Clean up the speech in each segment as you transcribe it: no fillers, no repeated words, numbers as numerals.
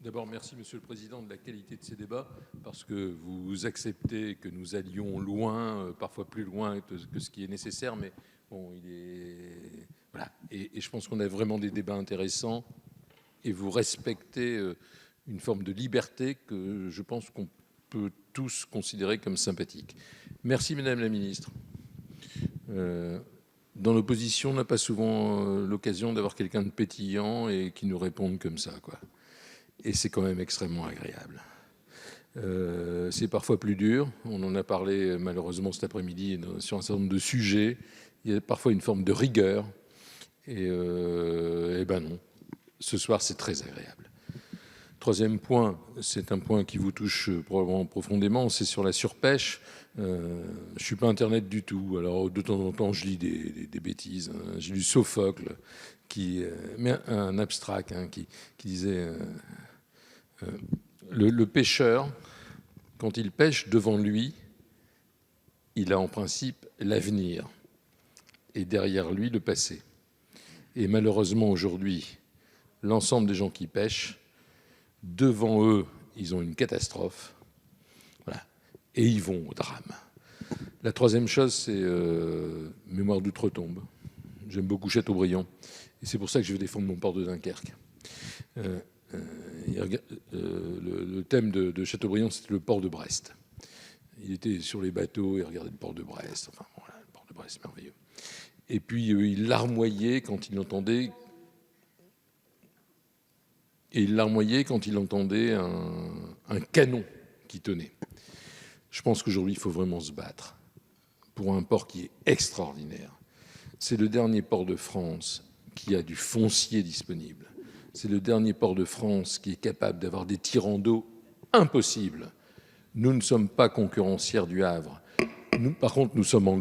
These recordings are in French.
D'abord, merci, Monsieur le Président, de la qualité de ces débats, parce que vous acceptez que nous allions loin, parfois plus loin que ce qui est nécessaire, mais bon, voilà. Et je pense qu'on a vraiment des débats intéressants, et vous respectez une forme de liberté que je pense qu'on peut tous considérer comme sympathique. Merci, Madame la Ministre. Dans l'opposition, on n'a pas souvent l'occasion d'avoir quelqu'un de pétillant et qui nous réponde comme ça, quoi. Et c'est quand même extrêmement agréable. C'est parfois plus dur. On en a parlé malheureusement cet après-midi sur un certain nombre de sujets. Il y a parfois une forme de rigueur. Et ben non. Ce soir, c'est très agréable. Troisième point, c'est un point qui vous touche probablement profondément, c'est sur la surpêche. Je ne suis pas Internet du tout. Alors, de temps en temps, je lis des bêtises. J'ai lu Sophocle, mais un abstract, qui disait... le pêcheur, quand il pêche devant lui, il a en principe l'avenir et derrière lui le passé. Et malheureusement aujourd'hui, l'ensemble des gens qui pêchent, devant eux, ils ont une catastrophe, voilà, et ils vont au drame. La troisième chose, c'est Mémoire d'outre-tombe. J'aime beaucoup Chateaubriand, et c'est pour ça que je vais défendre mon port de Dunkerque. Le thème de Chateaubriand, c'était le port de Brest. Il était sur les bateaux, il regardait le port de Brest. Enfin, voilà, le port de Brest, merveilleux. Et puis, il larmoyait quand il entendait... Et il larmoyait quand il entendait un canon qui tenait. Je pense qu'aujourd'hui, il faut vraiment se battre pour un port qui est extraordinaire. C'est le dernier port de France qui a du foncier disponible. C'est le dernier port de France qui est capable d'avoir des tirants d'eau impossibles. Nous ne sommes pas concurrencières du Havre. Par contre, nous sommes en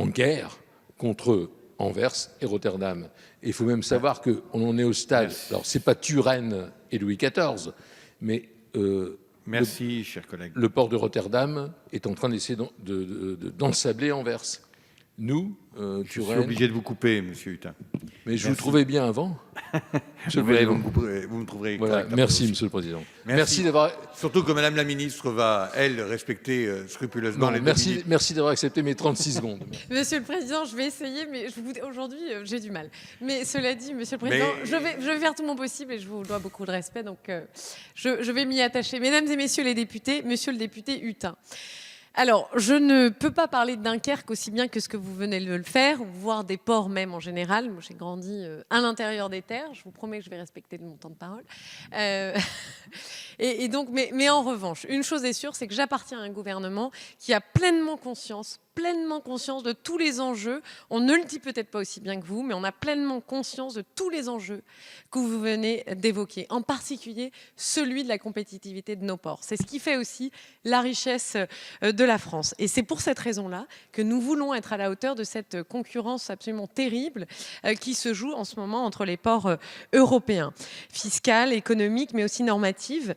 guerre contre Anvers et Rotterdam. Et il faut même savoir qu'on en est au stade. Alors, ce n'est pas Turenne et Louis XIV, mais merci, cher collègue. Le port de Rotterdam est en train d'essayer d'ensabler Anvers. Nous, Turenne... Je suis obligé de vous couper, monsieur Hutin. Mais je vous trouvais bien avant. Vous me trouverez voilà. Merci, Monsieur le Président. Merci d'avoir... Surtout que Madame la Ministre va, elle, respecter scrupuleusement les merci d'avoir accepté mes 36 secondes. Monsieur le Président, je vais essayer, mais aujourd'hui, j'ai du mal. Mais cela dit, Monsieur le Président, je vais faire tout mon possible et je vous dois beaucoup de respect, donc je vais m'y attacher. Mesdames et Messieurs les députés, Monsieur le député Hutin. Alors, je ne peux pas parler de Dunkerque aussi bien que ce que vous venez de le faire, voire des ports même en général. Moi, j'ai grandi à l'intérieur des terres. Je vous promets que je vais respecter mon temps de parole. Mais en revanche, une chose est sûre, c'est que j'appartiens à un gouvernement qui a pleinement conscience de tous les enjeux. On ne le dit peut-être pas aussi bien que vous, mais on a pleinement conscience de tous les enjeux que vous venez d'évoquer, en particulier celui de la compétitivité de nos ports. C'est ce qui fait aussi la richesse de la France. Et c'est pour cette raison-là que nous voulons être à la hauteur de cette concurrence absolument terrible qui se joue en ce moment entre les ports européens, fiscales, économiques, mais aussi normatives.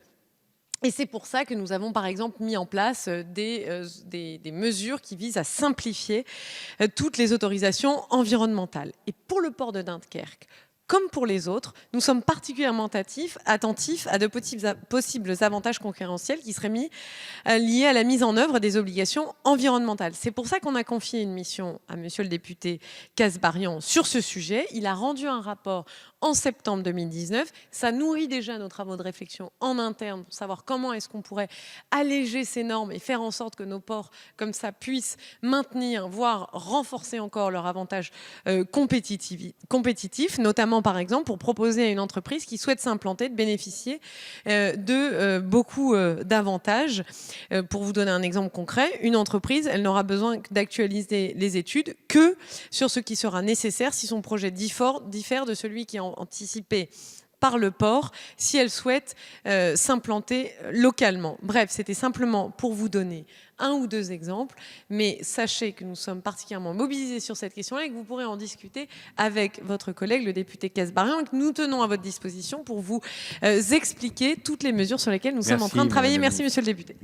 Et c'est pour ça que nous avons, par exemple, mis en place des mesures qui visent à simplifier toutes les autorisations environnementales. Et pour le port de Dunkerque, comme pour les autres, nous sommes particulièrement attentifs à de possibles avantages concurrentiels qui seraient liés à la mise en œuvre des obligations environnementales. C'est pour ça qu'on a confié une mission à monsieur le député Kasbarian sur ce sujet. Il a rendu un rapport en septembre 2019. Ça nourrit déjà nos travaux de réflexion en interne pour savoir comment est-ce qu'on pourrait alléger ces normes et faire en sorte que nos ports, comme ça, puissent maintenir, voire renforcer encore leur avantage compétitif, notamment par exemple pour proposer à une entreprise qui souhaite s'implanter de bénéficier de beaucoup d'avantages. Pour vous donner un exemple concret, une entreprise, elle n'aura besoin d'actualiser les études que sur ce qui sera nécessaire si son projet diffère de celui qui est anticipé par le port, si elle souhaite s'implanter localement. Bref, c'était simplement pour vous donner un ou deux exemples, mais sachez que nous sommes particulièrement mobilisés sur cette question-là et que vous pourrez en discuter avec votre collègue, le député Kasbarian, et que nous tenons à votre disposition pour vous expliquer toutes les mesures sur lesquelles nous sommes en train de travailler. Merci, monsieur le député.